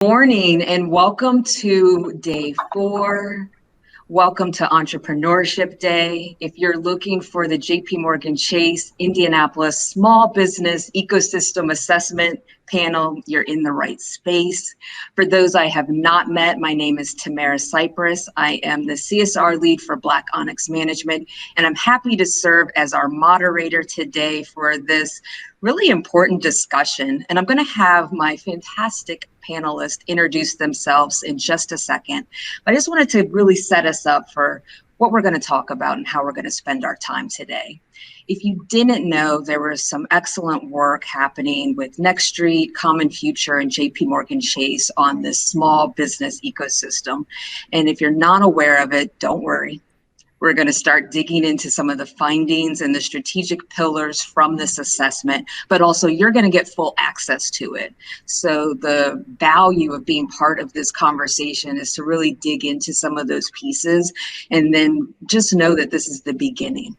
Morning and welcome to day 4. Welcome to Entrepreneurship Day. If you're looking for the JPMorgan Chase Indianapolis Small Business Ecosystem Assessment panel, you're in the right space. For those I have not met, my name is Tamara Cypress. I am the CSR lead for Black Onyx Management, and I'm happy to serve as our moderator today for this really important discussion. And I'm going to have my fantastic panelists introduce themselves in just a second. But I just wanted to really set us up for what we're going to talk about and how we're going to spend our time today. If you didn't know, there was some excellent work happening with Next Street, Common Future, and JPMorgan Chase on this small business ecosystem. And if you're not aware of it, don't worry. We're going to start digging into some of the findings and the strategic pillars from this assessment, but also you're going to get full access to it. So the value of being part of this conversation is to really dig into some of those pieces and then just know that this is the beginning.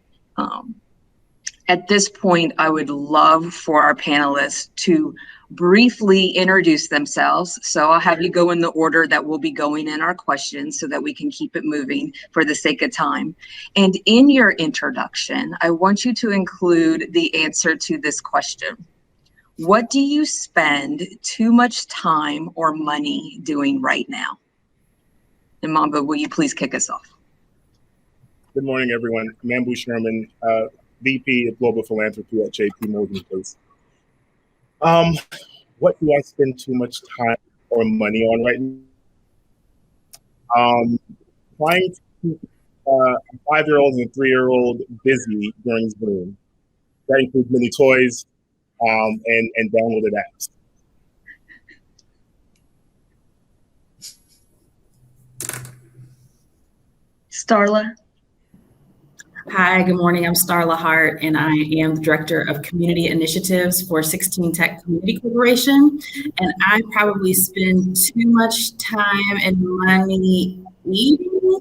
At this point, I would love for our panelists to briefly introduce themselves. So I'll have you go in the order that we'll be going in our questions so that we can keep it moving for the sake of time. And in your introduction, I want you to include the answer to this question. What do you spend too much time or money doing right now? And Mamba, will you please kick us off? Good morning, everyone. I'm Mambu Sherman, VP of Global Philanthropy at JPMorgan Chase. What do I spend too much time or money on right now? Trying to keep a 5-year-old and a 3-year-old busy during Zoom. That includes many toys and downloaded apps. Starla? Hi, good morning. I'm Starla Hart, and I am the Director of Community Initiatives for 16 Tech Community Corporation. And I probably spend too much time and money eating.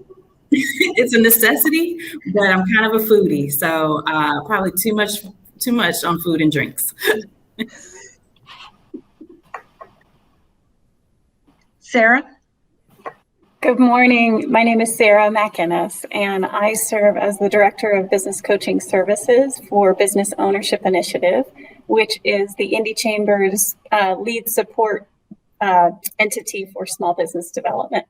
It's a necessity, but I'm kind of a foodie, so probably too much on food and drinks. Sarah? Good morning. My name is Sarah McInnes, and I serve as the Director of Business Coaching Services for Business Ownership Initiative, which is the Indy Chamber's lead support entity for small business development.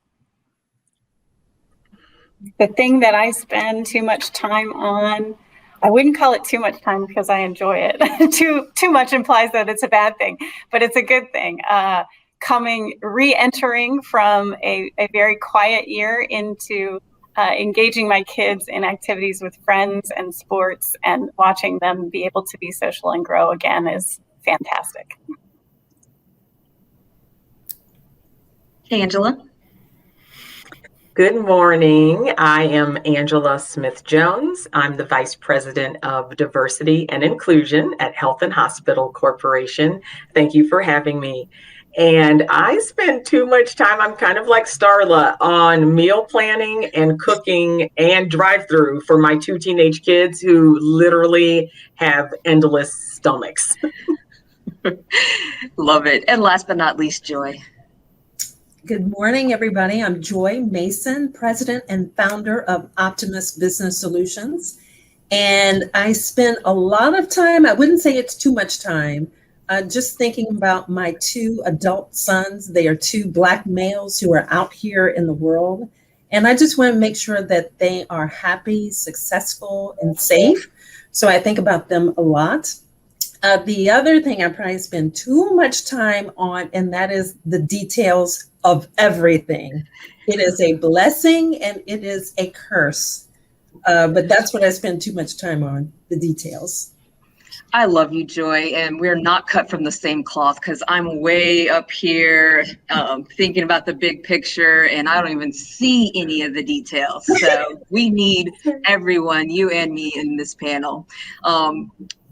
The thing that I spend too much time on, I wouldn't call it too much time because I enjoy it. Too much implies that it's a bad thing, but it's a good thing. Re-entering from a very quiet year into engaging my kids in activities with friends and sports and watching them be able to be social and grow again is fantastic. Angela? Good morning. I am Angela Smith-Jones. I'm the Vice President of Diversity and Inclusion at Health and Hospital Corporation. Thank you for having me. And I spend too much time, I'm kind of like Starla, on meal planning and cooking and drive-through for my 2 teenage kids who literally have endless stomachs. Love it. And last but not least, Joy. Good morning, everybody. I'm Joy Mason, President and founder of Optimus Business Solutions. And I spend a lot of time, I wouldn't say it's too much time, just thinking about my 2 adult sons. They are 2 Black males who are out here in the world. And I just want to make sure that they are happy, successful, and safe. So I think about them a lot. The other thing I probably spend too much time on, and that is the details of everything. It is a blessing and it is a curse. But that's what I spend too much time on, the details. I love you, Joy, and we're not cut from the same cloth because I'm way up here thinking about the big picture and I don't even see any of the details. So we need everyone, you and me, in this panel.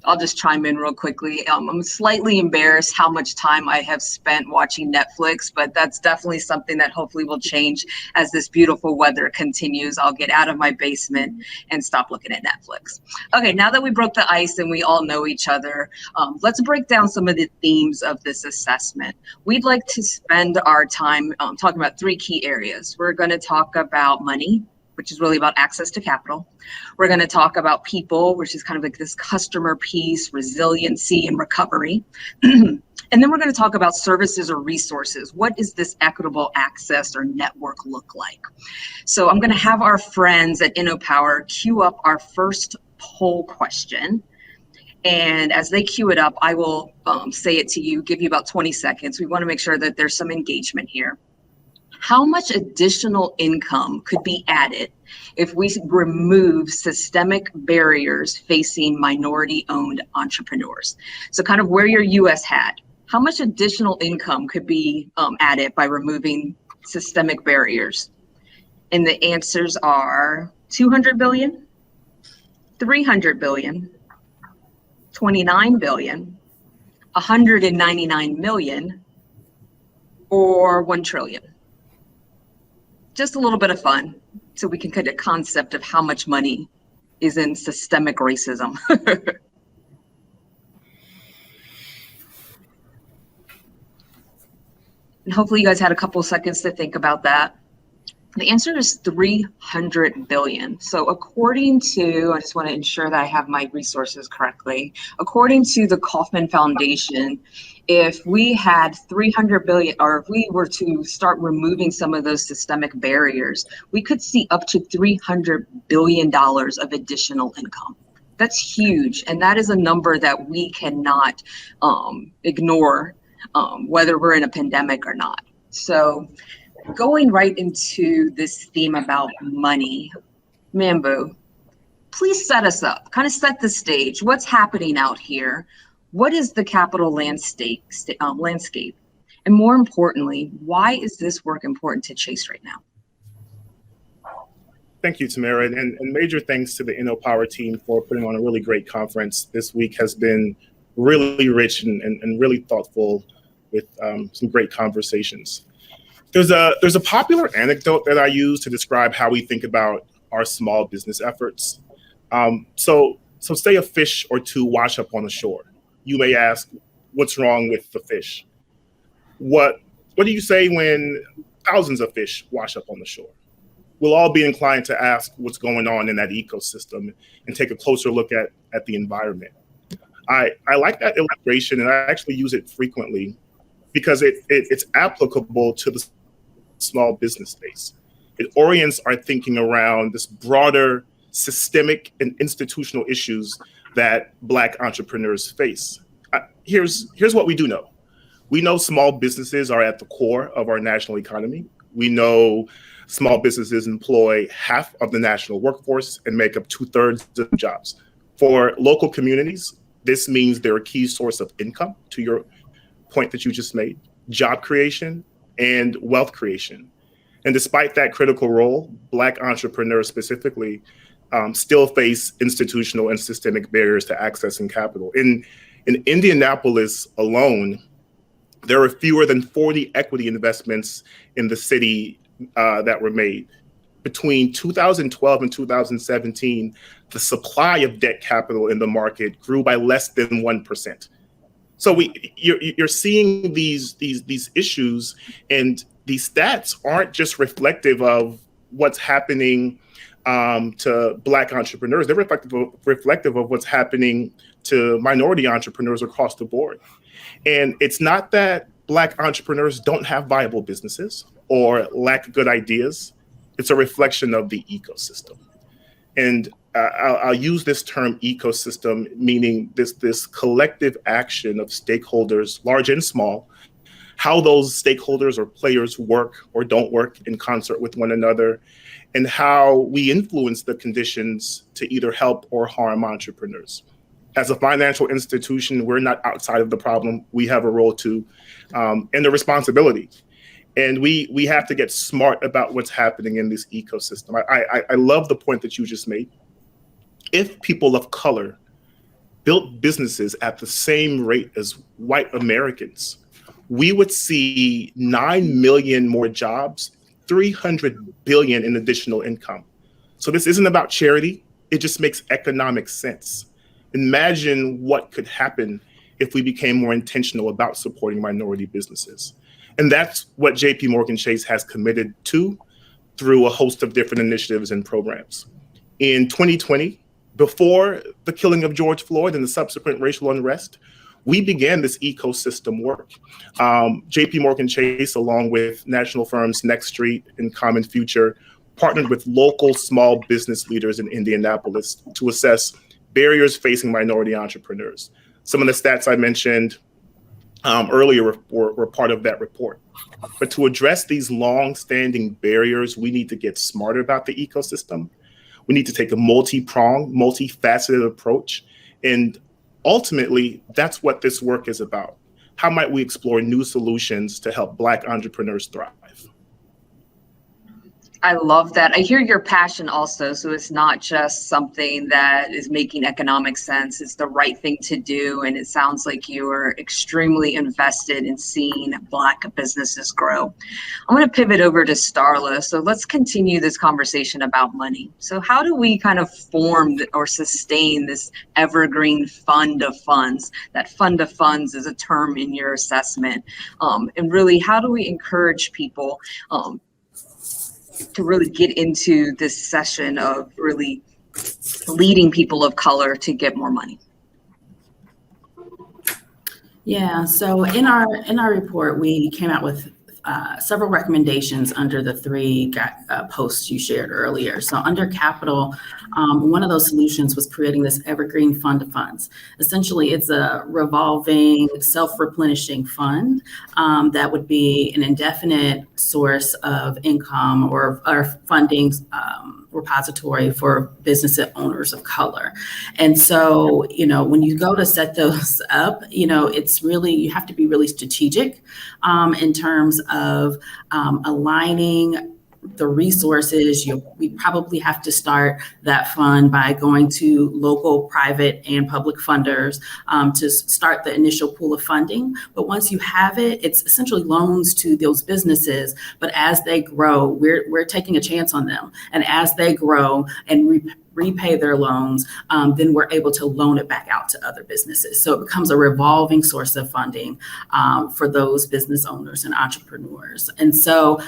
I'll just chime in real quickly. I'm slightly embarrassed how much time I have spent watching Netflix, but that's definitely something that hopefully will change as this beautiful weather continues. I'll get out of my basement and stop looking at Netflix. Okay, now that we broke the ice and we all know each other, let's break down some of the themes of this assessment. We'd like to spend our time talking about three key areas. We're going to talk about money, which is really about access to capital. We're going to talk about people, which is kind of like this customer piece, resiliency and recovery. And then we're going to talk about services or resources. What is this equitable access or network look like? So I'm going to have our friends at InnoPower queue up our first poll question. And as they queue it up, I will say it to you, give you about 20 seconds. We want to make sure that there's some engagement here. How much additional income could be added if we remove systemic barriers facing minority-owned entrepreneurs? So kind of wear your US hat. How much additional income could be added by removing systemic barriers? And the answers are 200 billion, 300 billion, 29 billion, 199 million, or 1 trillion. Just a little bit of fun so we can get a concept of how much money is in systemic racism. And hopefully you guys had a couple of seconds to think about that. The answer is 300 billion. So according to, I just want to ensure that I have my resources correctly. According to the Kauffman Foundation, if we had 300 billion, or if we were to start removing some of those systemic barriers, we could see up to $300 billion of additional income. That's huge. And that is a number that we cannot ignore, whether we're in a pandemic or not. So going right into this theme about money, Mambu, please set us up, kind of set the stage. What's happening out here? What is the capital landscape? And more importantly, why is this work important to Chase right now? Thank you, Tamara, and major thanks to the InnoPower team for putting on a really great conference. This week has been really rich and really thoughtful with some great conversations. There's a popular anecdote that I use to describe how we think about our small business efforts. So say a fish or two wash up on the shore. You may ask, what's wrong with the fish? What do you say when thousands of fish wash up on the shore? We'll all be inclined to ask what's going on in that ecosystem and take a closer look at the environment. I like that illustration, and I actually use it frequently because it's applicable to the small business space. It orients our thinking around this broader systemic and institutional issues that Black entrepreneurs face. Here's what we do know. We know small businesses are at the core of our national economy. We know small businesses employ half of the national workforce and make up 2/3 of the jobs. For local communities, this means they're a key source of income, to your point that you just made, job creation and wealth creation. And despite that critical role, Black entrepreneurs specifically still face institutional and systemic barriers to accessing capital. In Indianapolis alone, there are fewer than 40 equity investments in the city that were made. Between 2012 and 2017, the supply of debt capital in the market grew by less than 1%. So you're seeing these issues, and these stats aren't just reflective of what's happening to Black entrepreneurs. They're reflective of what's happening to minority entrepreneurs across the board. And it's not that Black entrepreneurs don't have viable businesses or lack good ideas. It's a reflection of the ecosystem. And I'll use this term ecosystem, meaning this collective action of stakeholders, large and small, how those stakeholders or players work or don't work in concert with one another, and how we influence the conditions to either help or harm entrepreneurs. As a financial institution, we're not outside of the problem. We have a role to and a responsibility. And we have to get smart about what's happening in this ecosystem. I love the point that you just made. If people of color built businesses at the same rate as white Americans, we would see 9 million more jobs, 300 billion in additional income. So this isn't about charity. It just makes economic sense. Imagine what could happen if we became more intentional about supporting minority businesses. And that's what JPMorgan Chase has committed to through a host of different initiatives and programs. In 2020, before the killing of George Floyd and the subsequent racial unrest, we began this ecosystem work. JPMorgan Chase, along with national firms Next Street and Common Future, partnered with local small business leaders in Indianapolis to assess barriers facing minority entrepreneurs. Some of the stats I mentioned earlier were part of that report. But to address these long-standing barriers, we need to get smarter about the ecosystem. We need to take a multi-pronged, multifaceted approach. And ultimately, that's what this work is about. How might we explore new solutions to help Black entrepreneurs thrive? I love that. I hear your passion also. So it's not just something that is making economic sense. It's the right thing to do. And it sounds like you are extremely invested in seeing Black businesses grow. I'm going to pivot over to Starla. So let's continue this conversation about money. So how do we kind of form or sustain this evergreen fund of funds? That fund of funds is a term in your assessment. And really, how do we encourage people to really get into this session of really leading people of color to get more money? Yeah, so in our report, we came out with several recommendations under the three posts you shared earlier. So under capital, one of those solutions was creating this evergreen fund of funds. Essentially, it's a revolving, self-replenishing fund that would be an indefinite source of income or funding repository for business owners of color. And so, when you go to set those up, it's really, you have to be really strategic in terms of aligning the resources. We probably have to start that fund by going to local, private, and public funders to start the initial pool of funding. But once you have it, it's essentially loans to those businesses. But as they grow, we're taking a chance on them. And as they grow and repay their loans, then we're able to loan it back out to other businesses. So it becomes a revolving source of funding for those business owners and entrepreneurs. And so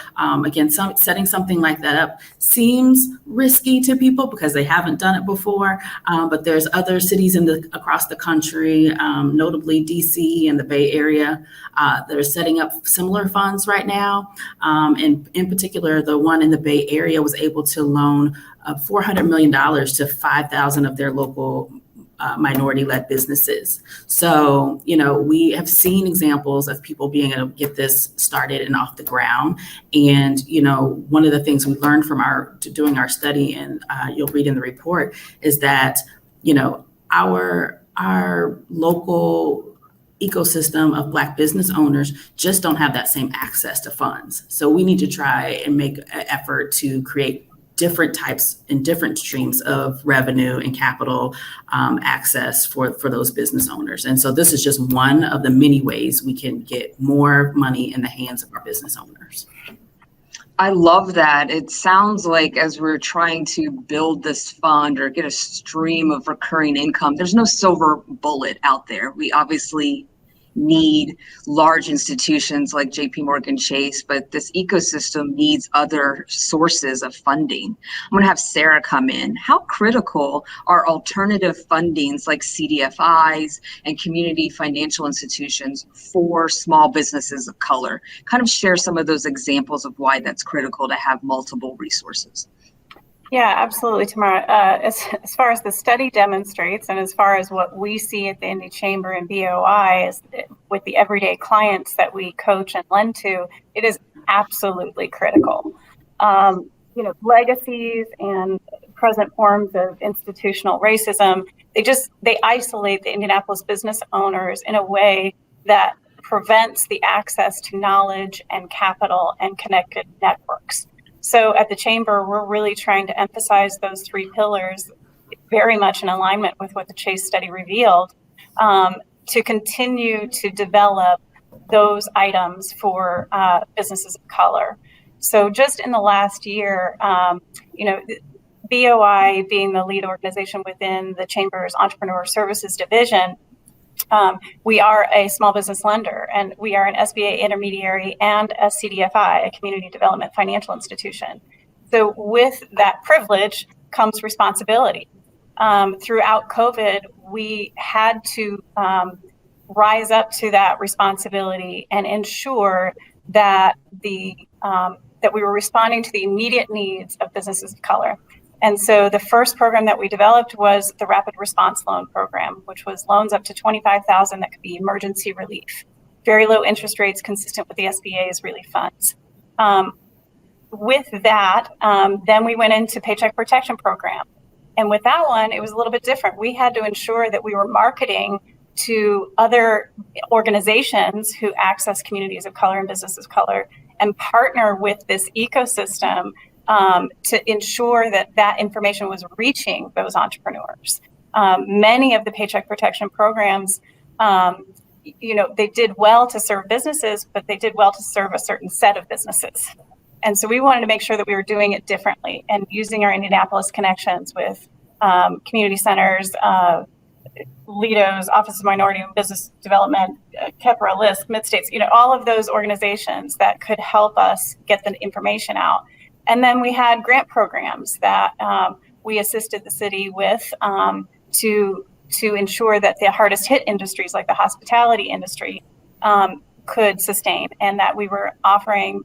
again, setting something like that up seems risky to people because they haven't done it before, but there's other cities across the country, notably DC and the Bay Area, that are setting up similar funds right now. And in particular, the one in the Bay Area was able to loan $400 million to 5,000 of their local minority-led businesses. So, we have seen examples of people being able to get this started and off the ground. And, one of the things we learned from doing our study, and you'll read in the report, is that, our local ecosystem of Black business owners just don't have that same access to funds. So we need to try and make an effort to create different types and different streams of revenue and capital access for those business owners. And so this is just one of the many ways we can get more money in the hands of our business owners. I love that. It sounds like as we're trying to build this fund or get a stream of recurring income, there's no silver bullet out there. We obviously need large institutions like JPMorgan Chase, but this ecosystem needs other sources of funding. I'm going to have Sarah come in. How critical are alternative fundings like CDFIs and community financial institutions for small businesses of color? Kind of share some of those examples of why that's critical to have multiple resources. Yeah, absolutely, Tamara. As far as the study demonstrates, and as far as what we see at the Indy Chamber and BOI, is with the everyday clients that we coach and lend to, it is absolutely critical. Legacies and present forms of institutional racism, they isolate the Indianapolis business owners in a way that prevents the access to knowledge and capital and connected networks. So at the Chamber, we're really trying to emphasize those three pillars. very much in alignment with what the Chase study revealed, to continue to develop those items for businesses of color. So just in the last year, BOI being the lead organization within the Chamber's Entrepreneur Services Division, we are a small business lender, and we are an SBA intermediary and a CDFI, a Community Development Financial Institution. So with that privilege comes responsibility. Throughout COVID, we had to rise up to that responsibility and ensure that that we were responding to the immediate needs of businesses of color. And so the first program that we developed was the Rapid Response Loan Program, which was loans up to $25,000 that could be emergency relief. Very low interest rates consistent with the SBA's relief funds. With that, then we went into Paycheck Protection Program. And with that one, it was a little bit different. We had to ensure that we were marketing to other organizations who access communities of color and businesses of color and partner with this ecosystem to ensure that that information was reaching those entrepreneurs. Many of the Paycheck Protection programs, they did well to serve businesses, but they did well to serve a certain set of businesses. And so we wanted to make sure that we were doing it differently and using our Indianapolis connections with community centers, LEDO's Office of Minority Business Development, KEPRA, LISC, Mid-States, all of those organizations that could help us get the information out. And then we had grant programs that we assisted the city with to ensure that the hardest hit industries like the hospitality industry could sustain, and that we were offering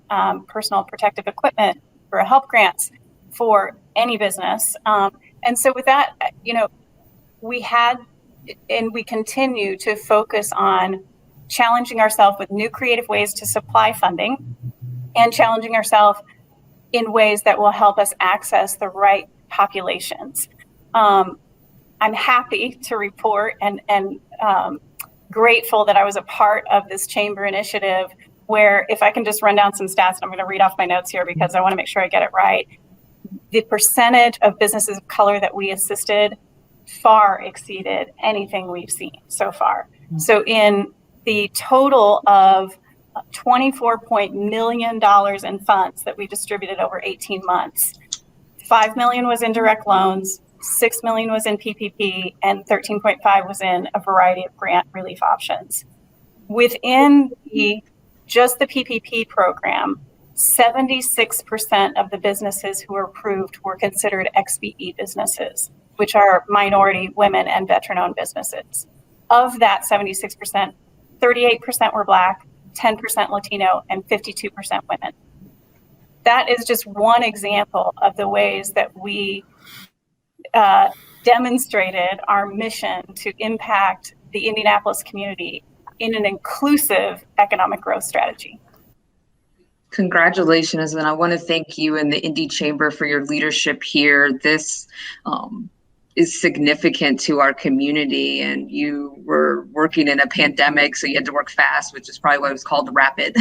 personal protective equipment for help grants for any business. And so with that, we had and we continue to focus on challenging ourselves with new creative ways to supply funding and challenging ourselves in ways that will help us access the right populations. I'm happy to report and grateful that I was a part of this chamber initiative where, if I can just run down some stats, and I'm going to read off my notes here because I want to make sure I get it right. The percentage of businesses of color that we assisted far exceeded anything we've seen so far. So in the total of $24 million in funds that we distributed over 18 months, $5 million was in direct loans, $6 million was in PPP, and 13.5 was in a variety of grant relief options. Within just the PPP program, 76% of the businesses who were approved were considered XBE businesses, which are minority, women, and veteran-owned businesses. Of that 76%, 38% were Black, 10% Latino, and 52% women. That is just one example of the ways that we demonstrated our mission to impact the Indianapolis community in an inclusive economic growth strategy. Congratulations, and I want to thank you and the Indy Chamber for your leadership here. This is significant to our community, and you were working in a pandemic, so you had to work fast, which is probably why it was called rapid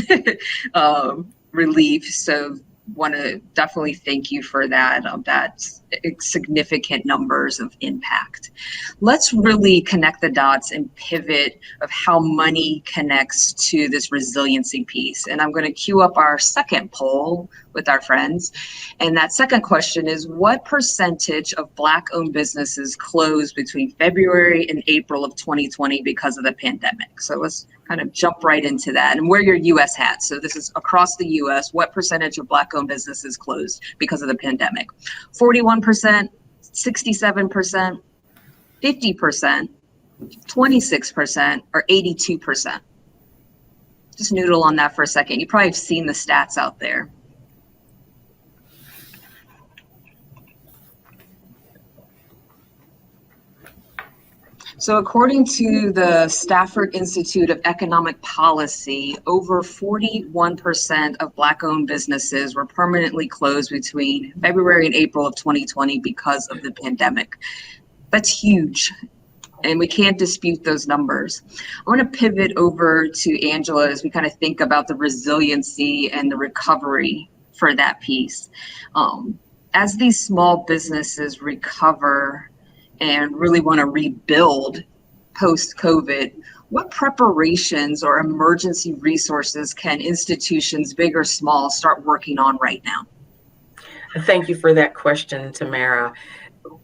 relief. So want to definitely thank you for that. That's significant numbers of impact. Let's really connect the dots and pivot of how money connects to this resiliency piece. And I'm going to queue up our second poll with our friends. And that second question is, what percentage of Black-owned businesses closed between February and April of 2020 because of the pandemic? So let's kind of jump right into that and wear your US hat. So this is across the US. What percentage of Black-owned businesses closed because of the pandemic? 41%, 67%, 50%, 26%, or 82%? Just noodle on that for a second. You probably have seen the stats out there. So according to the Stafford Institute of Economic Policy, over 41% of Black-owned businesses were permanently closed between February and April of 2020 because of the pandemic. That's huge, and we can't dispute those numbers. I want to pivot over to Angela as we kind of think about the resiliency and the recovery for that piece. As these small businesses recover, and really want to rebuild post-COVID, what preparations or emergency resources can institutions, big or small, start working on right now? Thank you for that question, Tamara.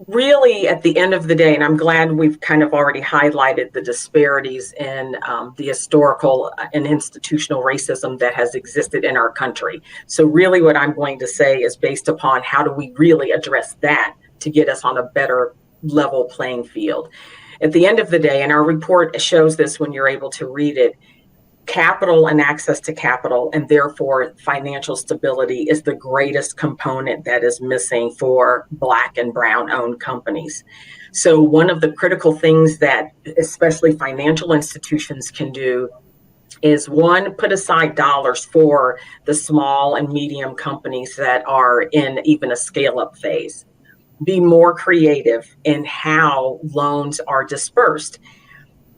Really, at the end of the day, and I'm glad we've kind of already highlighted the disparities in the historical and institutional racism that has existed in our country. So really what I'm going to say is based upon how do we really address that to get us on a better level playing field. At the end of the day, and our report shows this when you're able to read it, capital and access to capital, and therefore financial stability, is the greatest component that is missing for Black and Brown owned companies. So one of the critical things that especially financial institutions can do is, one, put aside dollars for the small and medium companies that are in even a scale-up phase. Be more creative in how loans are dispersed.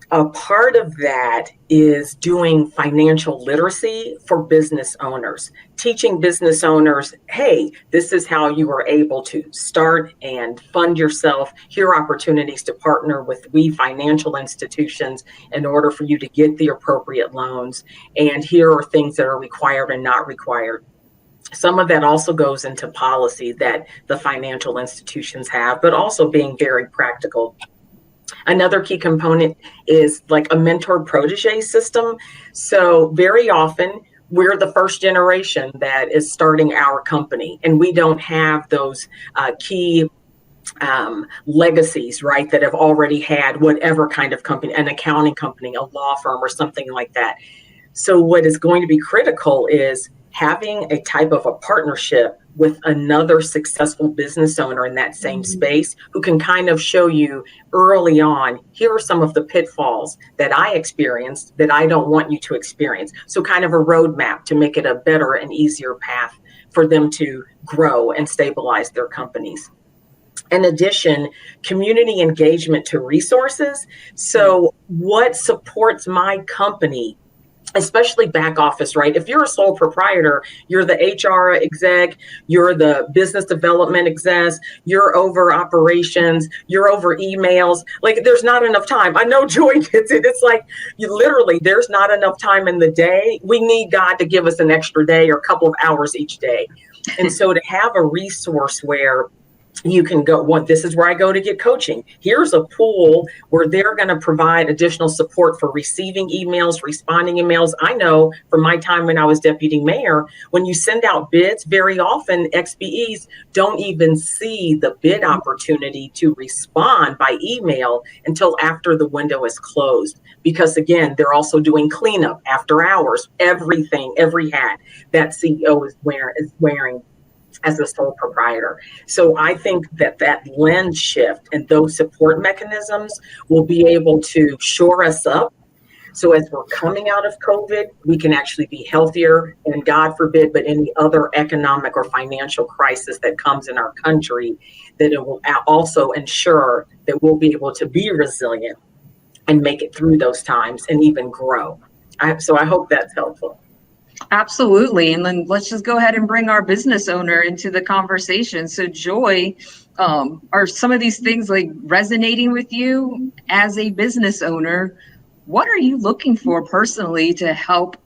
A part of that is doing financial literacy for business owners, teaching business owners, hey, this is how you are able to start and fund yourself. Here are opportunities to partner with financial institutions in order for you to get the appropriate loans. And here are things that are required and not required. Some of that also goes into policy that the financial institutions have, but also being very practical. Another key component is like a mentor protege system. So very often we're the first generation that is starting our company, and we don't have those key legacies, right, that have already had whatever kind of company, an accounting company, a law firm, or something like that. So what is going to be critical is having a type of a partnership with another successful business owner in that same space who can kind of show you early on, here are some of the pitfalls that I experienced that I don't want you to experience. So kind of a roadmap to make it a better and easier path for them to grow and stabilize their companies. In addition, community engagement to resources. So what supports my company, especially back office, right? If you're a sole proprietor, you're the HR exec, you're the business development exec, you're over operations, you're over emails. Like, there's not enough time. I know Joy gets it. It's like, there's not enough time in the day. We need God to give us an extra day or a couple of hours each day. And so to have a resource where you can go, this is where I go to get coaching. Here's a pool where they're going to provide additional support for receiving emails, responding emails. I know from my time when I was deputy mayor, when you send out bids, very often XBEs don't even see the bid opportunity to respond by email until after the window is closed. Because again, they're also doing cleanup after hours, everything, every hat that CEO is wearing as a sole proprietor. So I think that lens shift and those support mechanisms will be able to shore us up. So as we're coming out of COVID, we can actually be healthier, and God forbid, but any other economic or financial crisis that comes in our country, that it will also ensure that we'll be able to be resilient and make it through those times and even grow. So I hope that's helpful. Absolutely. And then let's just go ahead and bring our business owner into the conversation. So Joy, are some of these things like resonating with you as a business owner? What are you looking for personally to help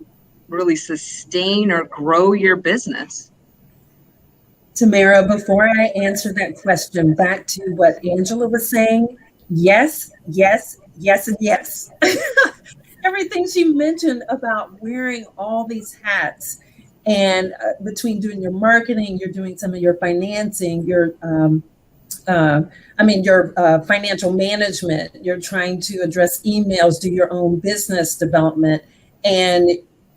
really sustain or grow your business? Tamara, before I answer that question, back to what Angela was saying, yes, yes, yes, and yes. Everything she mentioned about wearing all these hats, and between doing your marketing, you're doing some of your financing, your financial management, you're trying to address emails, do your own business development. And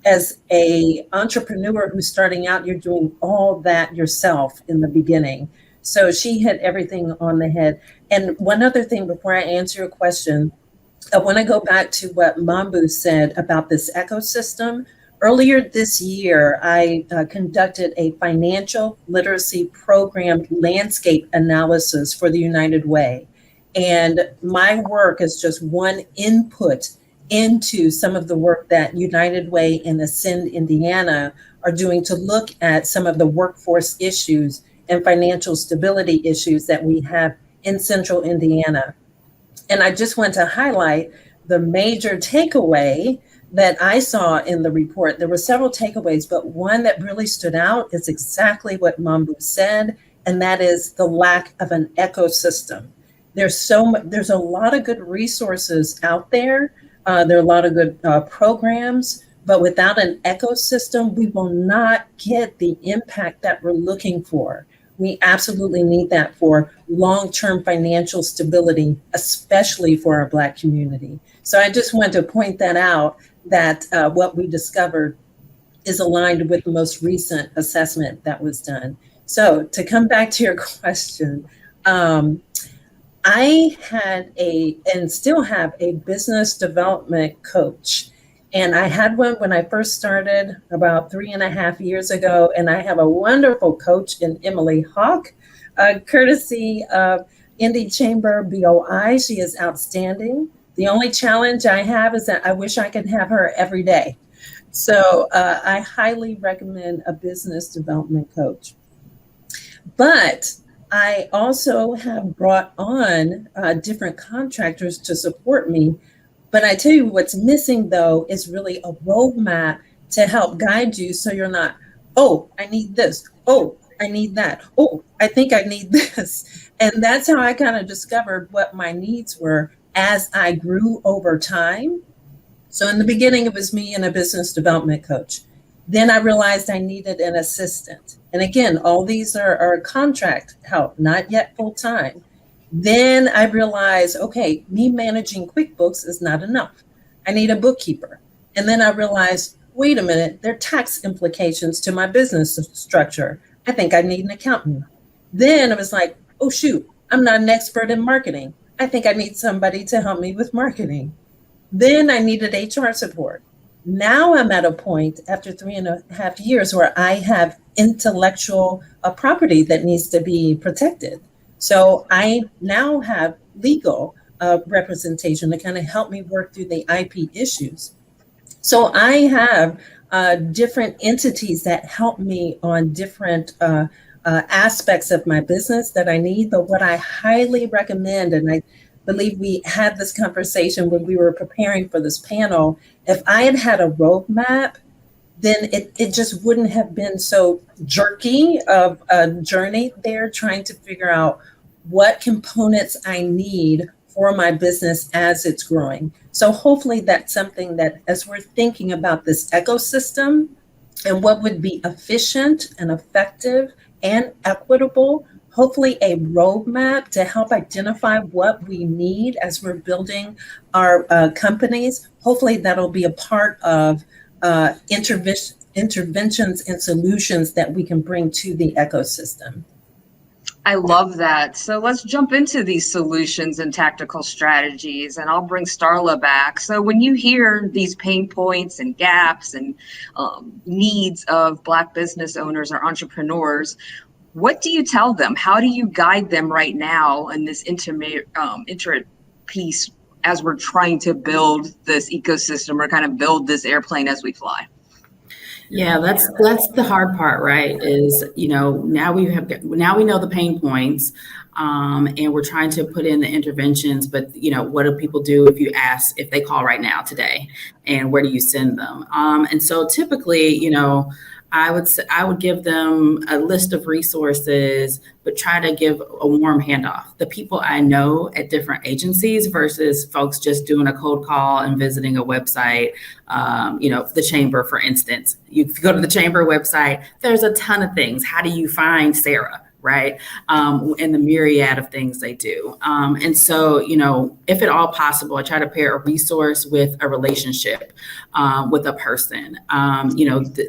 as a entrepreneur who's starting out, you're doing all that yourself in the beginning. So she hit everything on the head. And one other thing before I answer your question, I want to go back to what Mambu said about this ecosystem. Earlier this year, I conducted a financial literacy program landscape analysis for the United Way. And my work is just one input into some of the work that United Way and Ascend Indiana are doing to look at some of the workforce issues and financial stability issues that we have in central Indiana. And I just want to highlight the major takeaway that I saw in the report. There were several takeaways, but one that really stood out is exactly what Mambu said, and that is the lack of an ecosystem. There's a lot of good resources out there. There are a lot of good programs, but without an ecosystem, we will not get the impact that we're looking for. We absolutely need that for long-term financial stability, especially for our Black community. So I just wanted to point that out, that what we discovered is aligned with the most recent assessment that was done. So to come back to your question, I had and still have a business development coach. And I had one when I first started about 3.5 years ago. And I have a wonderful coach in Emily Hawk, courtesy of Indy Chamber BOI. She is outstanding. The only challenge I have is that I wish I could have her every day. So I highly recommend a business development coach. But I also have brought on different contractors to support me. But I tell you what's missing, though, is really a roadmap to help guide you so you're not, oh, I need this. Oh, I need that. Oh, I think I need this. And that's how I kind of discovered what my needs were as I grew over time. So in the beginning, it was me and a business development coach. Then I realized I needed an assistant. And again, all these are contract help, not yet full time. Then I realized, okay, me managing QuickBooks is not enough. I need a bookkeeper. And then I realized, wait a minute, there are tax implications to my business structure. I think I need an accountant. Then I was like, oh, shoot, I'm not an expert in marketing. I think I need somebody to help me with marketing. Then I needed HR support. Now I'm at a point after 3.5 years where I have intellectual property that needs to be protected. So I now have legal representation to kind of help me work through the IP issues. So I have different entities that help me on different aspects of my business that I need. But what I highly recommend, and I believe we had this conversation when we were preparing for this panel, if I had had a roadmap, then it just wouldn't have been so jerky of a journey there trying to figure out what components I need for my business as it's growing. So hopefully that's something that as we're thinking about this ecosystem and what would be efficient and effective and equitable, hopefully a roadmap to help identify what we need as we're building our companies. Hopefully that'll be a part of interventions and solutions that we can bring to the ecosystem. I love that. So let's jump into these solutions and tactical strategies, and I'll bring Starla back. So when you hear these pain points and gaps and needs of Black business owners or entrepreneurs, what do you tell them? How do you guide them right now in this inter piece as we're trying to build this ecosystem or kind of build this airplane as we fly? Yeah, that's the hard part, right? Is, now we know the pain points, and we're trying to put in the interventions, but what do people do if they call right now today, and where do you send them? And so typically, I would give them a list of resources, but try to give a warm handoff. The people I know at different agencies versus folks just doing a cold call and visiting a website, the chamber, for instance. You go to the chamber website, there's a ton of things. How do you find Sarah? Right? And the myriad of things they do. And so, if at all possible, I try to pair a resource with a relationship with a person.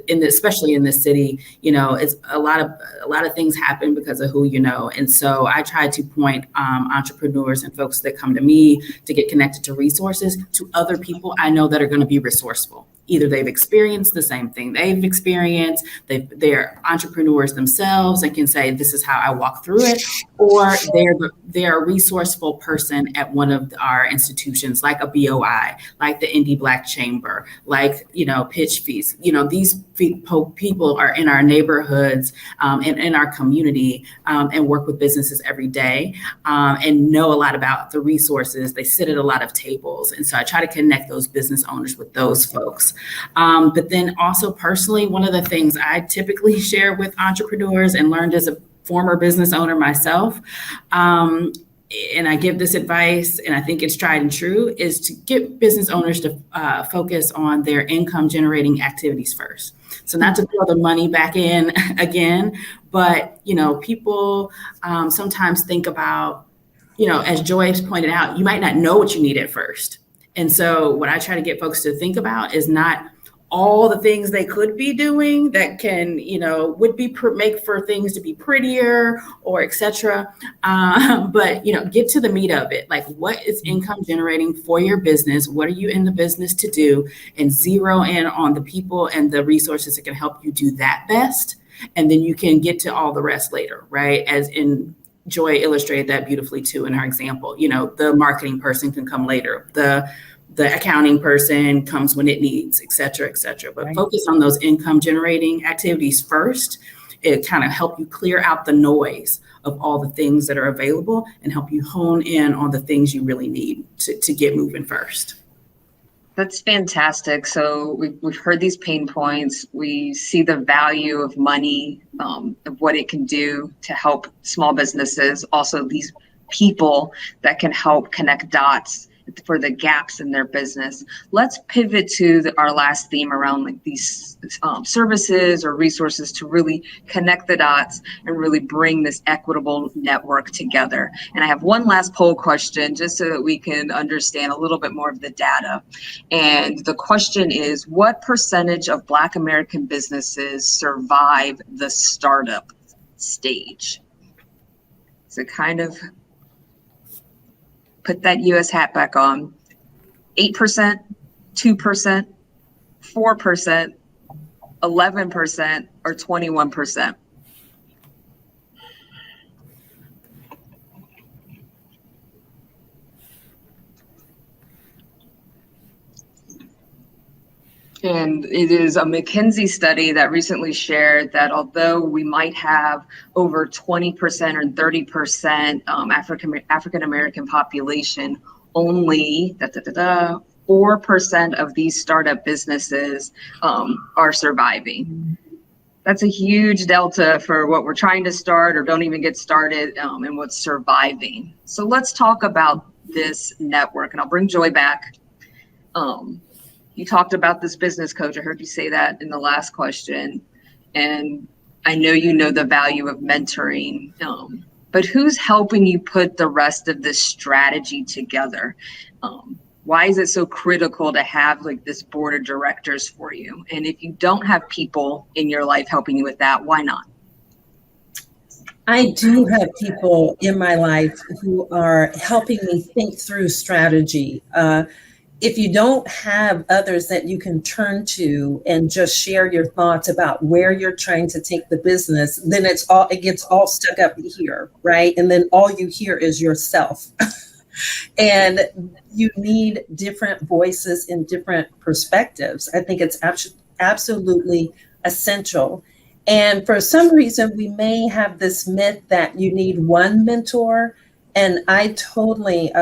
Especially in this city, it's a lot of things happen because of who you know. And so I try to point entrepreneurs and folks that come to me to get connected to resources to other people I know that are going to be resourceful. either they've experienced the same thing they've experienced, they're entrepreneurs themselves and can say, this is how I walk through it, or they're a resourceful person at one of our institutions, like a BOI, like the Indy Black Chamber, like, Pitch Fees. These people are in our neighborhoods and in our community and work with businesses every day and know a lot about the resources. They sit at a lot of tables. And so I try to connect those business owners with those folks. But then also personally, one of the things I typically share with entrepreneurs and learned as a former business owner myself, and I give this advice, and I think it's tried and true, is to get business owners to focus on their income generating activities first. So not to throw the money back in again, but, people sometimes think about, as Joyce pointed out, you might not know what you need at first. And so what I try to get folks to think about is not all the things they could be doing that can, would be make for things to be prettier or et cetera. But, get to the meat of it. Like, what is income generating for your business? What are you in the business to do? And zero in on the people and the resources that can help you do that best. And then you can get to all the rest later, right? As in Joy illustrated that beautifully too in our example. The marketing person can come later. The accounting person comes when it needs, et cetera, et cetera. But focus on those income generating activities first. It kind of help you clear out the noise of all the things that are available and help you hone in on the things you really need to get moving first. That's fantastic. So we've heard these pain points. We see the value of money, of what it can do to help small businesses. Also, these people that can help connect dots for the gaps in their business. Let's pivot to our last theme around like these services or resources to really connect the dots and really bring this equitable network together. And I have one last poll question just so that we can understand a little bit more of the data. And the question is, what percentage of Black American businesses survive the startup stage? So kind of put that US hat back on. 8%, 2%, 4%, 11%, or 21%. And it is a McKinsey study that recently shared that although we might have over 20% or 30% African-American population, only 4% of these startup businesses are surviving. That's a huge delta for what we're trying to start or don't even get started and what's surviving. So let's talk about this network, and I'll bring Joy back. You talked about this business coach. I heard you say that in the last question. And I know you know the value of mentoring, but who's helping you put the rest of this strategy together? Why is it so critical to have like this board of directors for you? And if you don't have people in your life helping you with that, why not? I do have people in my life who are helping me think through strategy. If you don't have others that you can turn to and just share your thoughts about where you're trying to take the business, then it gets all stuck up here, right? And then all you hear is yourself. And you need different voices and different perspectives. I think it's absolutely essential. And for some reason, we may have this myth that you need one mentor. And I totally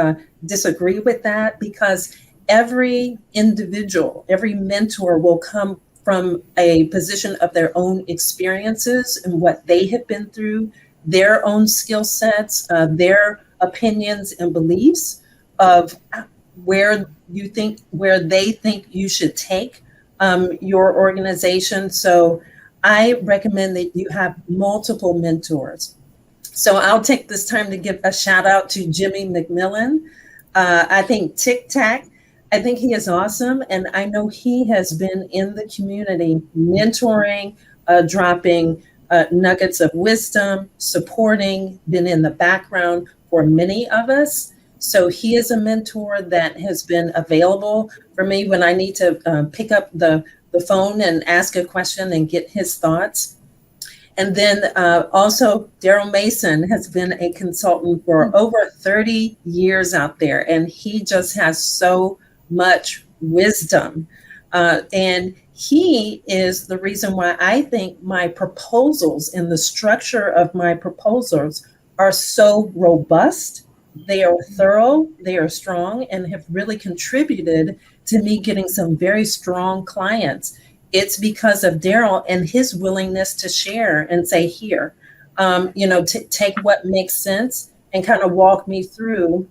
disagree with that, because every individual, every mentor will come from a position of their own experiences and what they have been through, their own skill sets, their opinions and beliefs of where they think you should take your organization. So I recommend that you have multiple mentors. So I'll take this time to give a shout out to Jimmy McMillan. I think Tic Tac, I think he is awesome. And I know he has been in the community mentoring, dropping nuggets of wisdom, supporting, been in the background for many of us. So he is a mentor that has been available for me when I need to pick up the phone and ask a question and get his thoughts. And then also Daryl Mason has been a consultant for over 30 years out there, and he just has so much wisdom. And he is the reason why I think my proposals and the structure of my proposals are so robust. They are thorough, they are strong, and have really contributed to me getting some very strong clients. It's because of Daryl and his willingness to share and say, here, take what makes sense and kind of walk me through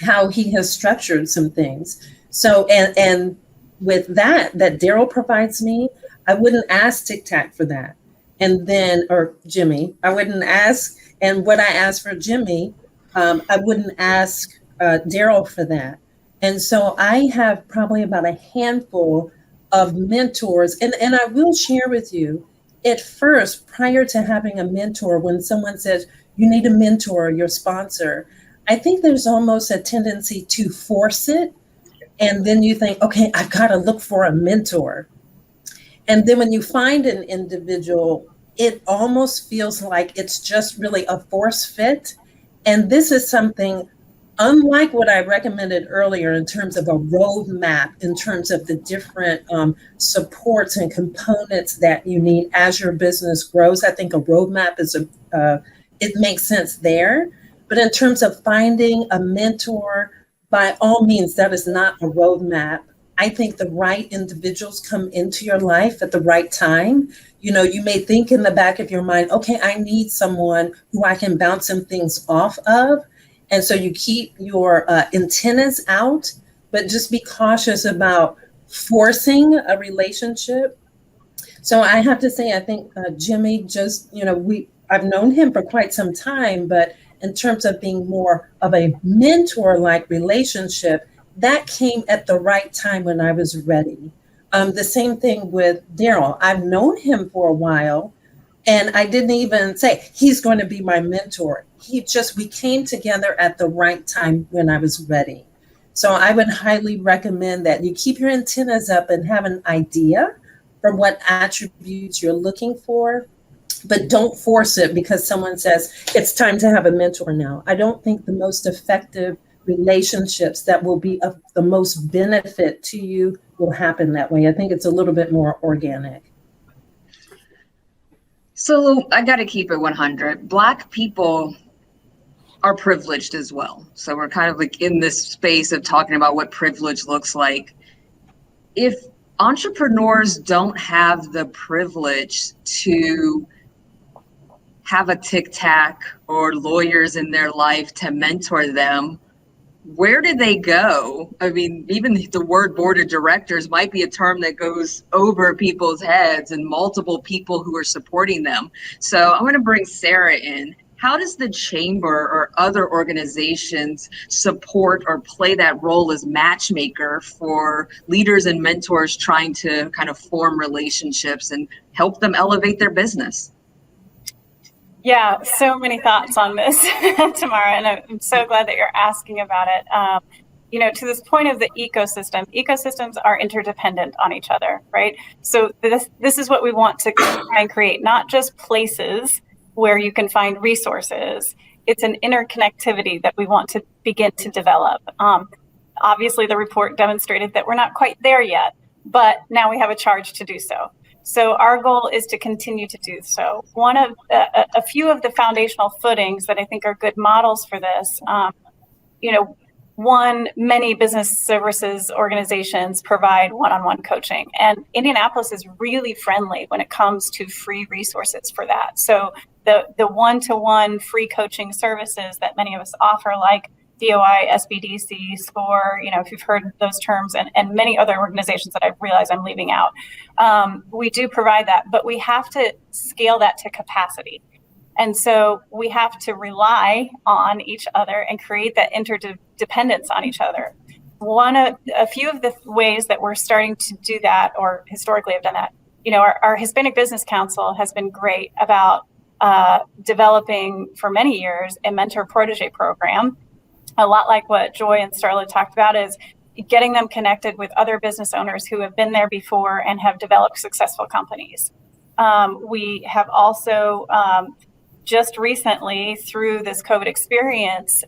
how he has structured some things. So, and with that Daryl provides me, I wouldn't ask Tic Tac for that. And then, or Jimmy, I wouldn't ask, and what I asked for Jimmy, I wouldn't ask Daryl for that. And so I have probably about a handful of mentors. And I will share with you, at first, prior to having a mentor, when someone says, you need a mentor, your sponsor, I think there's almost a tendency to force it. And then you think, okay, I've got to look for a mentor. And then when you find an individual, it almost feels like it's just really a force fit. And this is something unlike what I recommended earlier in terms of a roadmap, in terms of the different supports and components that you need as your business grows. I think a roadmap it makes sense there. But in terms of finding a mentor, by all means, that is not a roadmap. I think the right individuals come into your life at the right time. You may think in the back of your mind, okay, I need someone who I can bounce some things off of. And so you keep your antennas out, but just be cautious about forcing a relationship. So I have to say, I think Jimmy I've known him for quite some time, but in terms of being more of a mentor-like relationship, that came at the right time when I was ready. The same thing with Daryl. I've known him for a while, and I didn't even say he's going to be my mentor. We came together at the right time when I was ready. So I would highly recommend that you keep your antennas up and have an idea for what attributes you're looking for, but don't force it because someone says it's time to have a mentor now. I don't think the most effective relationships that will be of the most benefit to you will happen that way. I think it's a little bit more organic. So I got to keep it 100. Black people are privileged as well. So we're kind of like in this space of talking about what privilege looks like. If entrepreneurs don't have the privilege to have a Tic Tac or lawyers in their life to mentor them, where do they go? I mean, even the word board of directors might be a term that goes over people's heads and multiple people who are supporting them. So I'm going to bring Sarah in. How does the chamber or other organizations support or play that role as matchmaker for leaders and mentors trying to kind of form relationships and help them elevate their business? Yeah, so many thoughts on this, Tamara, and I'm so glad that you're asking about it. To this point of the ecosystems are interdependent on each other, right? So this is what we want to try and create, not just places where you can find resources. It's an interconnectivity that we want to begin to develop. Obviously, the report demonstrated that we're not quite there yet, but now we have a charge to do so. So our goal is to continue to do so. One of a few of the foundational footings that I think are good models for this, many business services organizations provide one-on-one coaching, and Indianapolis is really friendly when it comes to free resources for that. So the one-to-one free coaching services that many of us offer, like DOI, SBDC, SCORE, if you've heard those terms, and many other organizations that I realize I'm leaving out. We do provide that, but we have to scale that to capacity. And so we have to rely on each other and create that interdependence on each other. A few of the ways that we're starting to do that, or historically have done that, our Hispanic Business Council has been great about developing for many years a mentor protege program. a lot like what Joy and Starla talked about, is getting them connected with other business owners who have been there before and have developed successful companies. We have also just recently, through this COVID experience,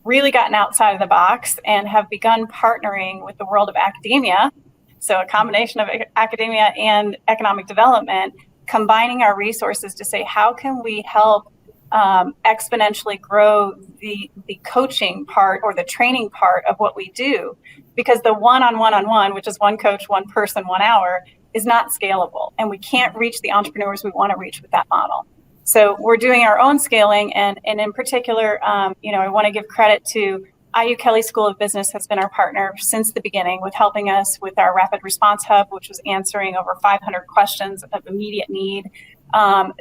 really gotten outside of the box and have begun partnering with the world of academia. So a combination of academia and economic development, combining our resources to say, how can we help exponentially grow the coaching part or the training part of what we do? Because the one-on-one, which is one coach, one person, 1 hour, is not scalable. And we can't reach the entrepreneurs we want to reach with that model. So we're doing our own scaling. And in particular, I want to give credit to IU Kelley School of Business has been our partner since the beginning with helping us with our Rapid Response Hub, which was answering over 500 questions of immediate need.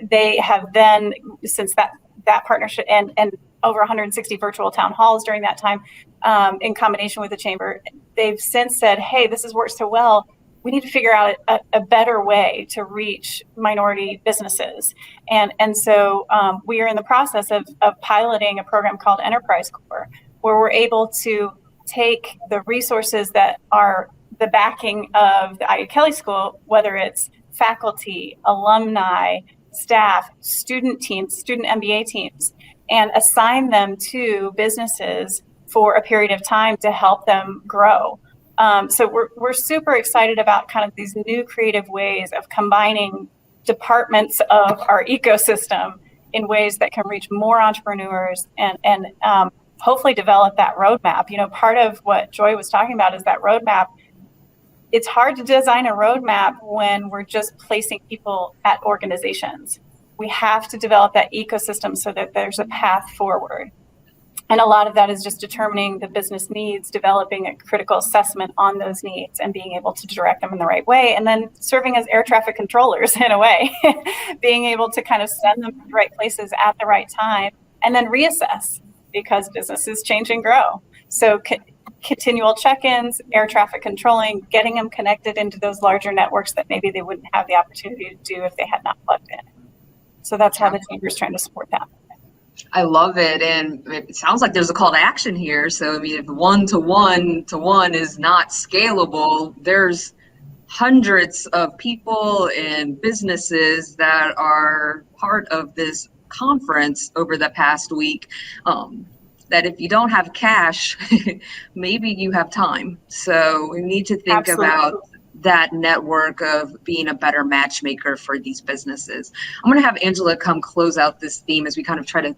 They have then, since that partnership and over 160 virtual town halls during that time, in combination with the chamber, they've since said, hey, this has worked so well. We need to figure out a better way to reach minority businesses. And so we are in the process of piloting a program called Enterprise Core, where we're able to take the resources that are the backing of the IU Kelley School, whether it's faculty, alumni, staff, student teams, student MBA teams, and assign them to businesses for a period of time to help them grow. So we're super excited about kind of these new creative ways of combining departments of our ecosystem in ways that can reach more entrepreneurs and hopefully develop that roadmap. Part of what Joy was talking about is that roadmap. It's hard to design a roadmap when we're just placing people at organizations. We have to develop that ecosystem so that there's a path forward. And a lot of that is just determining the business needs, developing a critical assessment on those needs and being able to direct them in the right way. And then serving as air traffic controllers in a way, being able to kind of send them to the right places at the right time and then reassess because businesses change and grow. So continual check-ins, air traffic controlling, getting them connected into those larger networks that maybe they wouldn't have the opportunity to do if they had not plugged in. So that's how the chamber is trying to support that. I love it. And it sounds like there's a call to action here. So, I mean, if one-to-one is not scalable, there's hundreds of people and businesses that are part of this conference over the past week. That if you don't have cash, maybe you have time. So we need to think about that network of being a better matchmaker for these businesses. I'm going to have Angela come close out this theme as we kind of try to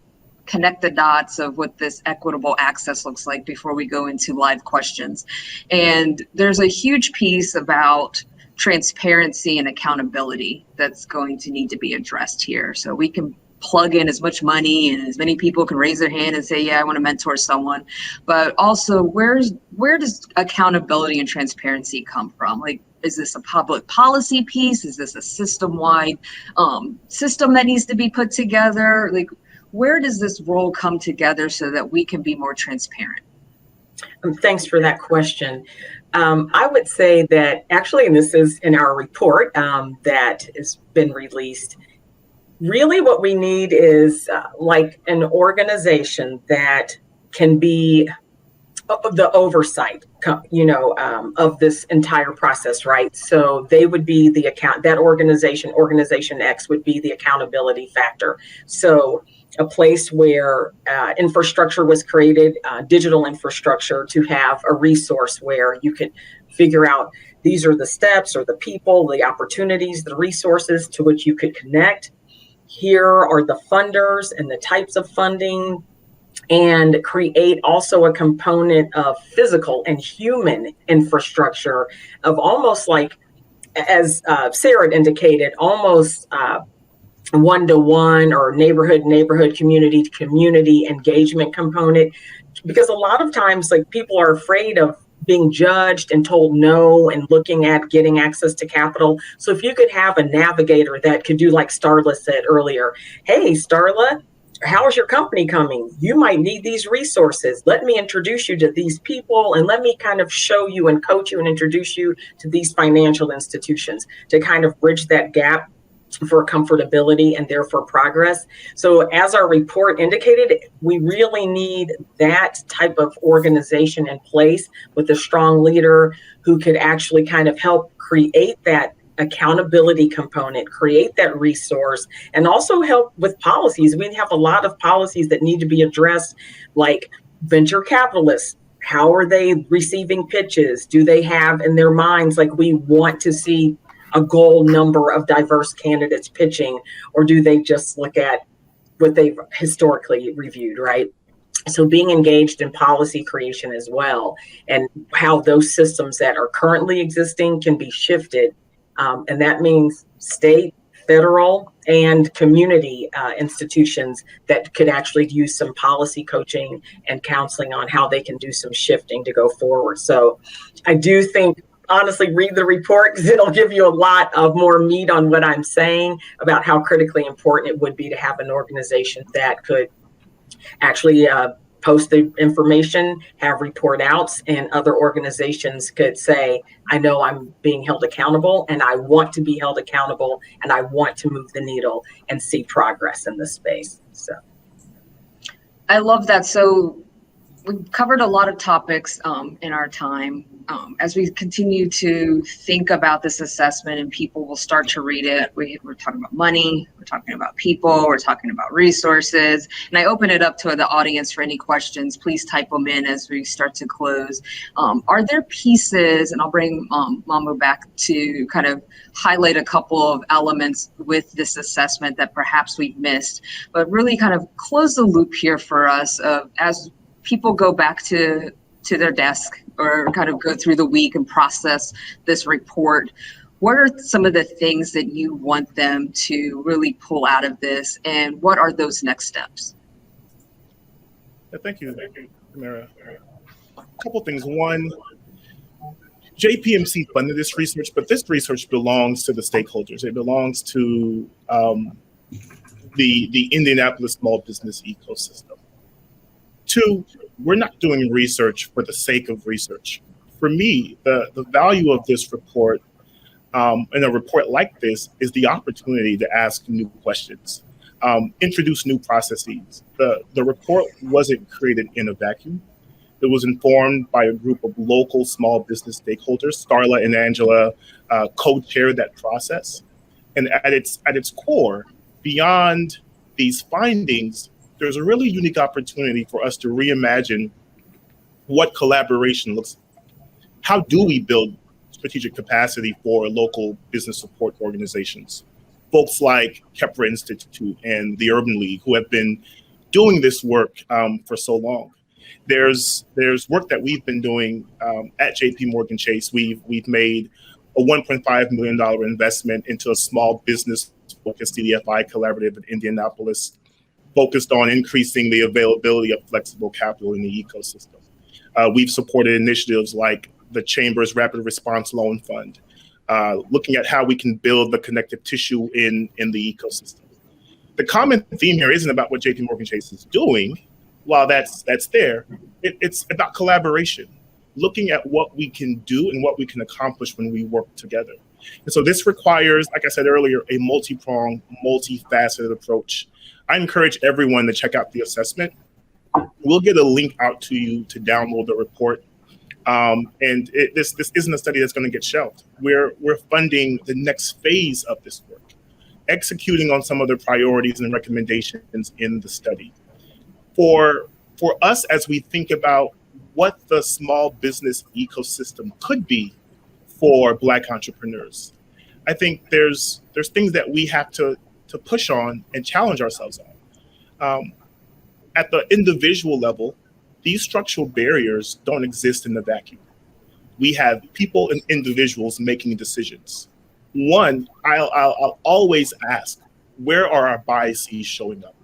connect the dots of what this equitable access looks like before we go into live questions. And there's a huge piece about transparency and accountability that's going to need to be addressed here. So we can plug in as much money and as many people can raise their hand and say, yeah, I want to mentor someone. But also, where does accountability and transparency come from? Like, is this a public policy piece? Is this a system-wide system that needs to be put together? Like, where does this role come together so that we can be more transparent? Thanks for that question. I would say that actually, and this is in our report that has been released, really what we need is like an organization that can be the oversight, of this entire process, right? So they would be the that organization X would be the accountability factor. So a place where infrastructure was created, digital infrastructure, to have a resource where you could figure out these are the steps or the people, the opportunities, the resources to which you could connect. Here are the funders and the types of funding, and create also a component of physical and human infrastructure of almost like, as Sarah indicated, almost one-to-one or neighborhood, community engagement component. Because a lot of times, like, people are afraid of being judged and told no and looking at getting access to capital. So if you could have a navigator that could do like Starla said earlier, hey, Starla, how is your company coming? You might need these resources. Let me introduce you to these people and let me kind of show you and coach you and introduce you to these financial institutions to kind of bridge that gap for comfortability and therefore progress. So as our report indicated, we really need that type of organization in place with a strong leader who could actually kind of help create that accountability component, create that resource, and also help with policies. We have a lot of policies that need to be addressed, like venture capitalists. How are they receiving pitches? Do they have in their minds, like, we want to see a goal number of diverse candidates pitching, or do they just look at what they've historically reviewed, right? So being engaged in policy creation as well, and how those systems that are currently existing can be shifted. And that means state, federal, and community institutions that could actually use some policy coaching and counseling on how they can do some shifting to go forward. So I do think, honestly, read the report, because it'll give you a lot of more meat on what I'm saying about how critically important it would be to have an organization that could actually post the information, have report outs, and other organizations could say, I know I'm being held accountable, and I want to be held accountable, and I want to move the needle and see progress in this space. So I love that. So we've covered a lot of topics in our time. As we continue to think about this assessment and people will start to read it, we're talking about money, we're talking about people, we're talking about resources. And I open it up to the audience for any questions. Please type them in as we start to close. Are there pieces, and I'll bring Mamu back to kind of highlight a couple of elements with this assessment that perhaps we've missed, but really kind of close the loop here for us as people go back to their desk or kind of go through the week and process this report. What are some of the things that you want them to really pull out of this, and what are those next steps? Thank you, Tamara. A couple things. One, JPMC funded this research, but this research belongs to the stakeholders. It belongs to the Indianapolis small business ecosystem. Two, we're not doing research for the sake of research. For me, the value of this report, in a report like this, is the opportunity to ask new questions, introduce new processes. The report wasn't created in a vacuum. It was informed by a group of local small business stakeholders. Starla and Angela co-chaired that process. And at its core, beyond these findings, there's a really unique opportunity for us to reimagine what collaboration looks like. How do we build strategic capacity for local business support organizations? Folks like Kepler Institute and the Urban League, who have been doing this work for so long. There's work that we've been doing at JPMorgan Chase. We've made a $1.5 million investment into a small business focused CDFI collaborative in Indianapolis, focused on increasing the availability of flexible capital in the ecosystem. We've supported initiatives like the Chamber's Rapid Response Loan Fund, looking at how we can build the connective tissue in the ecosystem. The common theme here isn't about what JPMorgan Chase is doing. While that's there, it's about collaboration, looking at what we can do and what we can accomplish when we work together. And so this requires, like I said earlier, a multi-pronged, multifaceted approach. I encourage everyone to check out the assessment. We'll get a link out to you to download the report. This isn't a study that's going to get shelved. We're funding the next phase of this work, executing on some of the priorities and recommendations in the study. For us, as we think about what the small business ecosystem could be for Black entrepreneurs, I think there's things that we have to push on and challenge ourselves on. At the individual level, these structural barriers don't exist in the vacuum. We have people and individuals making decisions. One, I'll always ask, where are our biases showing up?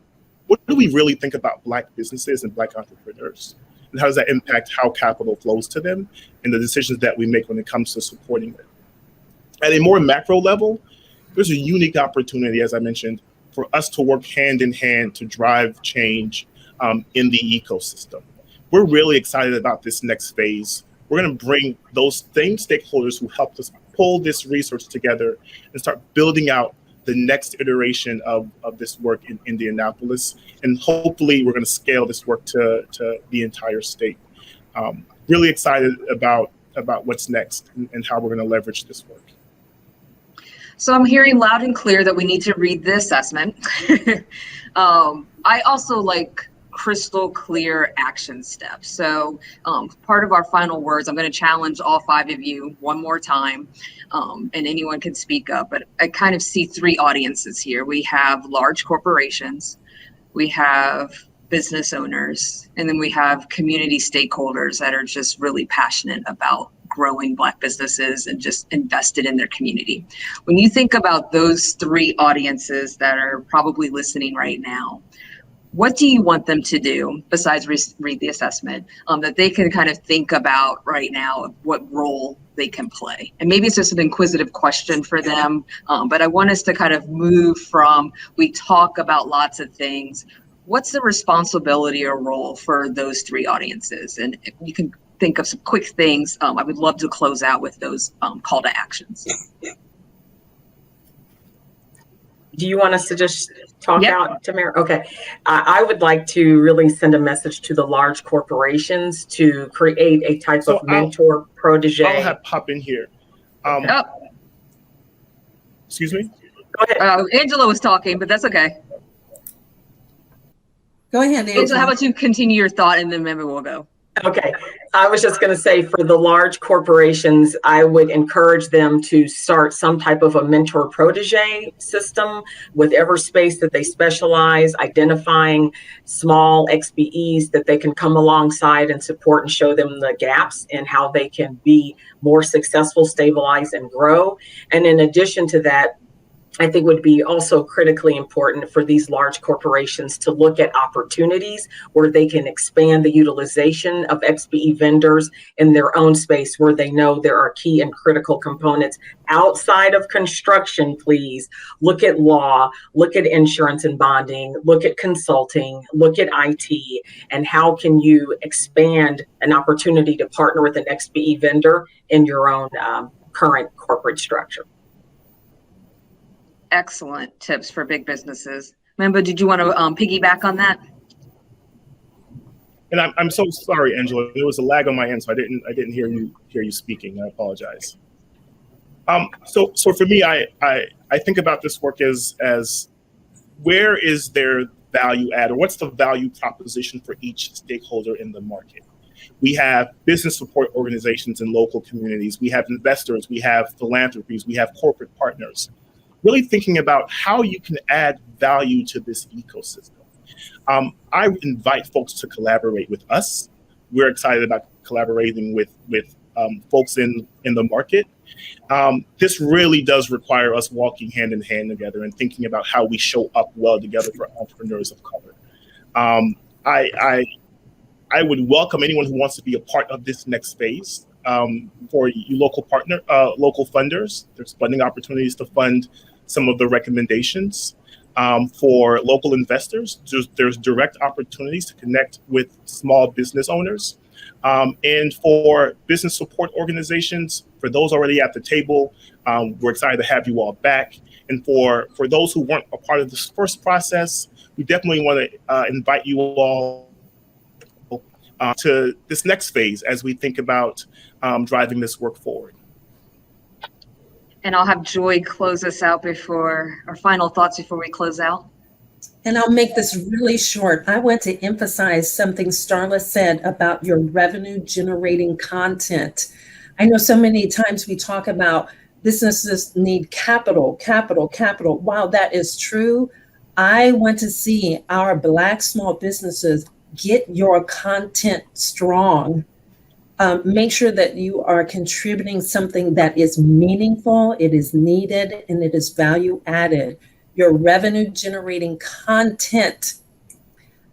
What do we really think about Black businesses and Black entrepreneurs? And how does that impact how capital flows to them and the decisions that we make when it comes to supporting them? At a more macro level, there's a unique opportunity, as I mentioned, for us to work hand in hand to drive change in the ecosystem. We're really excited about this next phase. We're going to bring those same stakeholders who helped us pull this research together and start building out the next iteration of this work in Indianapolis. And hopefully we're going to scale this work to the entire state. Really excited about what's next and how we're going to leverage this work. So I'm hearing loud and clear that we need to read the assessment. I also like crystal clear action steps. So part of our final words, I'm going to challenge all 5 of you one more time, and anyone can speak up, but I kind of see 3 audiences here. We have large corporations, we have business owners, and then we have community stakeholders that are just really passionate about growing Black businesses and just invested in their community. When you think about those 3 audiences that are probably listening right now, what do you want them to do besides read the assessment that they can kind of think about right now of what role they can play? And maybe it's just an inquisitive question for them, but I want us to kind of move from, we talk about lots of things. What's the responsibility or role for those 3 audiences? And if you can think of some quick things, I would love to close out with those call to actions. Do you want us to just talk out, Tamara? Okay. I would like to really send a message to the large corporations to create a type of mentor protege. I'll pop in here. Excuse me? Go ahead. Angela was talking, but that's okay. Go ahead, Angela. How about you continue your thought and then maybe we'll go. Okay. I was just going to say, for the large corporations, I would encourage them to start some type of a mentor protege system, whatever space that they specialize, identifying small XBEs that they can come alongside and support and show them the gaps and how they can be more successful, stabilize, and grow. And in addition to that, I think would be also critically important for these large corporations to look at opportunities where they can expand the utilization of XBE vendors in their own space where they know there are key and critical components outside of construction. Please look at law, look at insurance and bonding, look at consulting, look at IT, and how can you expand an opportunity to partner with an XBE vendor in your own current corporate structure. Excellent tips for big businesses. Memba, did you want to piggyback on that? And I'm so sorry, Angela. There was a lag on my end, so I didn't hear you speaking. I apologize. So for me, I think about this work as where is their value add, or what's the value proposition for each stakeholder in the market? We have business support organizations in local communities. We have investors. We have philanthropies. We have corporate partners. Really thinking about how you can add value to this ecosystem. I invite folks to collaborate with us. We're excited about collaborating with folks in the market. This really does require us walking hand in hand together and thinking about how we show up well together for entrepreneurs of color. I would welcome anyone who wants to be a part of this next phase. For you local funders, there's funding opportunities to fund some of the recommendations. For local investors, there's direct opportunities to connect with small business owners. And for business support organizations, for those already at the table, we're excited to have you all back. And for those who weren't a part of this first process, we definitely want to invite you all to this next phase as we think about driving this work forward. And I'll have Joy close us out before our final thoughts before we close out. And I'll make this really short. I want to emphasize something Starla said about your revenue generating content. I know so many times we talk about businesses need capital. While that is true, I want to see our Black small businesses get your content strong. Make sure that you are contributing something that is meaningful, it is needed, and it is value added. Your revenue generating content.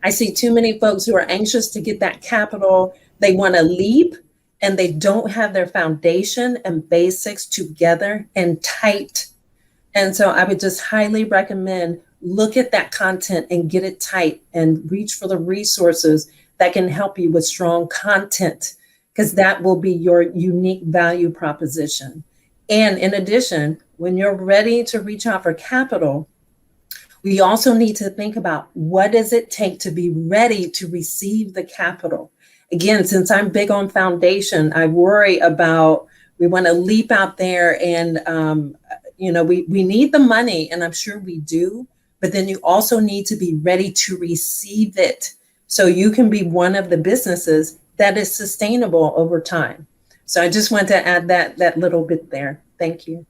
I see too many folks who are anxious to get that capital. They want to leap and they don't have their foundation and basics together and tight. And so I would just highly recommend look at that content and get it tight and reach for the resources that can help you with strong content, because that will be your unique value proposition. And in addition, when you're ready to reach out for capital, we also need to think about what does it take to be ready to receive the capital. Again, since I'm big on foundation, I worry about, we want to leap out there and, we need the money, and I'm sure we do, but then you also need to be ready to receive it so you can be one of the businesses that is sustainable over time. So I just want to add that little bit there. Thank you.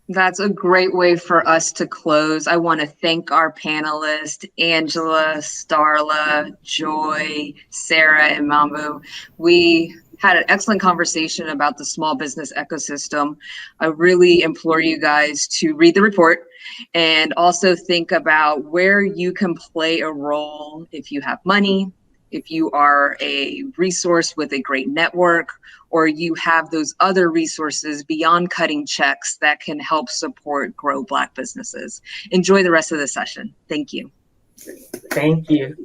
That's a great way for us to close. I want to thank our panelists, Angela, Starla, Joy, Sarah, and Mambu. We had an excellent conversation about the small business ecosystem. I really implore you guys to read the report and also think about where you can play a role if you have money, if you are a resource with a great network, or you have those other resources beyond cutting checks that can help support grow Black businesses. Enjoy the rest of the session. Thank you. Thank you.